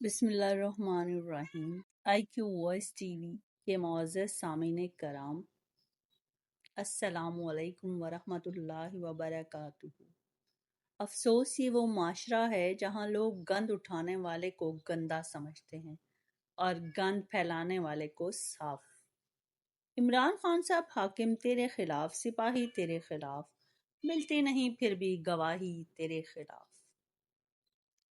بسم اللہ الرحمن الرحیم۔ آئی کیو وائس ٹی وی کے معزز سامعین کرام، السلام علیکم ورحمۃ اللہ وبرکاتہ۔ افسوس یہ وہ معاشرہ ہے جہاں لوگ گند اٹھانے والے کو گندا سمجھتے ہیں اور گند پھیلانے والے کو صاف۔ عمران خان صاحب حاکم تیرے خلاف، سپاہی تیرے خلاف، ملتی نہیں پھر بھی گواہی تیرے خلاف۔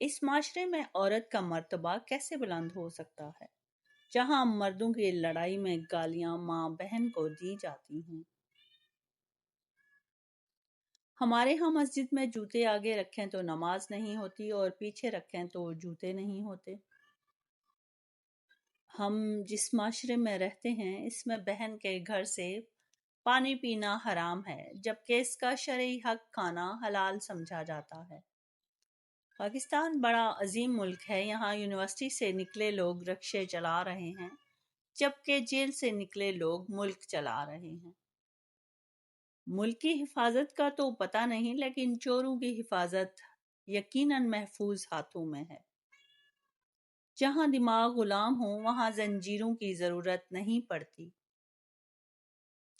اس معاشرے میں عورت کا مرتبہ کیسے بلند ہو سکتا ہے جہاں مردوں کی لڑائی میں گالیاں ماں بہن کو دی جاتی ہیں؟ ہمارے ہاں مسجد میں جوتے آگے رکھیں تو نماز نہیں ہوتی اور پیچھے رکھیں تو جوتے نہیں ہوتے۔ ہم جس معاشرے میں رہتے ہیں اس میں بہن کے گھر سے پانی پینا حرام ہے جبکہ اس کا شرعی حق کھانا حلال سمجھا جاتا ہے۔ پاکستان بڑا عظیم ملک ہے، یہاں یونیورسٹی سے نکلے لوگ رکشے چلا رہے ہیں جبکہ جیل سے نکلے لوگ ملک چلا رہے ہیں۔ ملک کی حفاظت کا تو پتہ نہیں لیکن چوروں کی حفاظت یقیناً محفوظ ہاتھوں میں ہے۔ جہاں دماغ غلام ہوں وہاں زنجیروں کی ضرورت نہیں پڑتی۔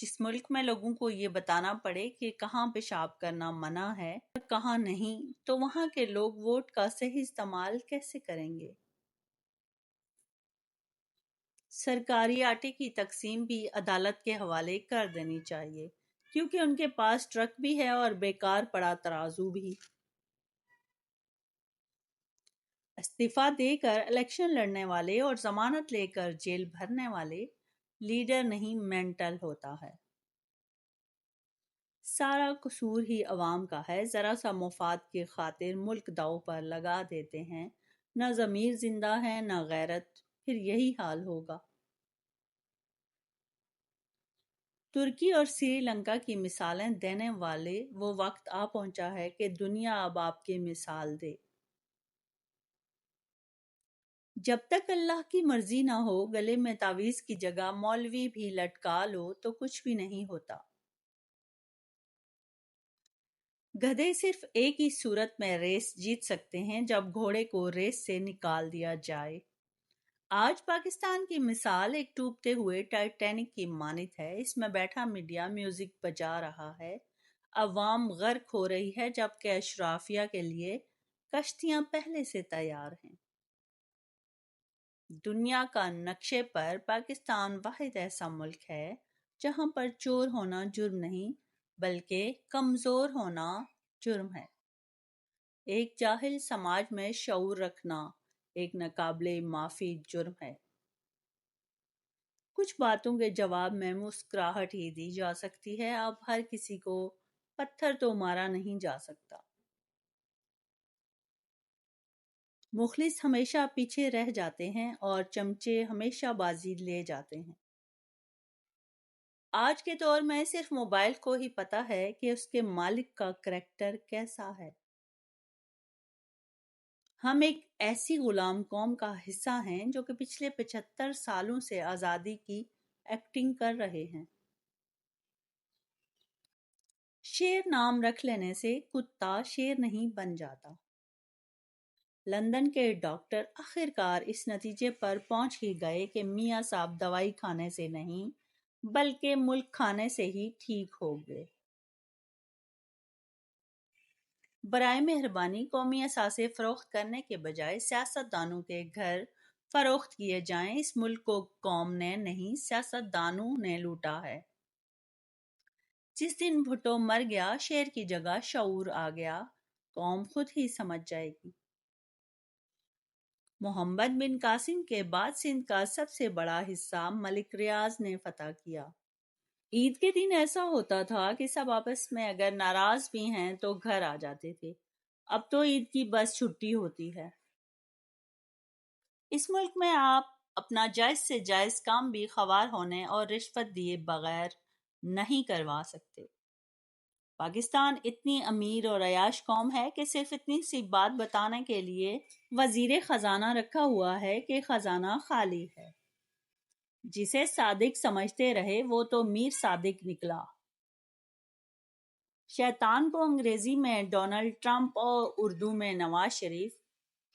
جس ملک میں لوگوں کو یہ بتانا پڑے کہ کہاں پیشاب کرنا منع ہے اور کہاں نہیں، تو وہاں کے لوگ ووٹ کا صحیح استعمال کیسے کریں گے؟ سرکاری آٹے کی تقسیم بھی عدالت کے حوالے کر دینی چاہیے کیونکہ ان کے پاس ٹرک بھی ہے اور بیکار پڑا ترازو بھی۔ استعفیٰ دے کر الیکشن لڑنے والے اور ضمانت لے کر جیل بھرنے والے لیڈر نہیں مینٹل ہوتا ہے۔ سارا قصور ہی عوام کا ہے، ذرا سا مفاد کی خاطر ملک داؤ پر لگا دیتے ہیں، نہ ضمیر زندہ ہے نہ غیرت، پھر یہی حال ہوگا۔ ترکی اور سری لنکا کی مثالیں دینے والے وہ وقت آ پہنچا ہے کہ دنیا اب آپ کی مثال دے۔ جب تک اللہ کی مرضی نہ ہو گلے میں تعویذ کی جگہ مولوی بھی لٹکا لو تو کچھ بھی نہیں ہوتا۔ گدھے صرف ایک ہی صورت میں ریس جیت سکتے ہیں جب گھوڑے کو ریس سے نکال دیا جائے۔ آج پاکستان کی مثال ایک ڈوبتے ہوئے ٹائٹینک کی مانند ہے۔ اس میں بیٹھا میڈیا میوزک بجا رہا ہے، عوام غرق ہو رہی ہے جبکہ اشرافیہ کے لیے کشتیاں پہلے سے تیار ہیں۔ دنیا کا نقشے پر پاکستان واحد ایسا ملک ہے جہاں پر چور ہونا جرم نہیں بلکہ کمزور ہونا جرم ہے۔ ایک جاہل سماج میں شعور رکھنا ایک ناقابل معافی جرم ہے۔ کچھ باتوں کے جواب میں مسکراہٹ ہی دی جا سکتی ہے، اب ہر کسی کو پتھر تو مارا نہیں جا سکتا۔ مخلص ہمیشہ پیچھے رہ جاتے ہیں اور چمچے ہمیشہ بازی لے جاتے ہیں۔ آج کے دور میں صرف موبائل کو ہی پتہ ہے کہ اس کے مالک کا کریکٹر کیسا ہے۔ ہم ایک ایسی غلام قوم کا حصہ ہیں جو کہ پچھلے 75 سالوں سے آزادی کی ایکٹنگ کر رہے ہیں۔ شیر نام رکھ لینے سے کتا شیر نہیں بن جاتا۔ لندن کے ڈاکٹر آخرکار اس نتیجے پر پہنچ ہی گئے کہ میاں صاحب دوائی کھانے سے نہیں بلکہ ملک کھانے سے ہی ٹھیک ہو گئے۔ برائے مہربانی قومی اثاثے فروخت کرنے کے بجائے سیاست دانوں کے گھر فروخت کیے جائیں۔ اس ملک کو قوم نے نہیں سیاست دانوں نے لوٹا ہے۔ جس دن بھٹو مر گیا شیر کی جگہ شعور آ گیا، قوم خود ہی سمجھ جائے گی۔ محمد بن قاسم کے بعد سندھ کا سب سے بڑا حصہ ملک ریاض نے فتح کیا۔ عید کے دن ایسا ہوتا تھا کہ سب آپس میں اگر ناراض بھی ہیں تو گھر آ جاتے تھے، اب تو عید کی بس چھٹی ہوتی ہے۔ اس ملک میں آپ اپنا جائز سے جائز کام بھی خوار ہونے اور رشوت دیے بغیر نہیں کروا سکتے۔ پاکستان اتنی امیر اور عیاش قوم ہے کہ صرف اتنی سی بات بتانے کے لیے وزیر خزانہ رکھا ہوا ہے کہ خزانہ خالی ہے۔ جسے صادق سمجھتے رہے وہ تو میر صادق نکلا۔ شیطان کو انگریزی میں ڈونلڈ ٹرمپ اور اردو میں نواز شریف،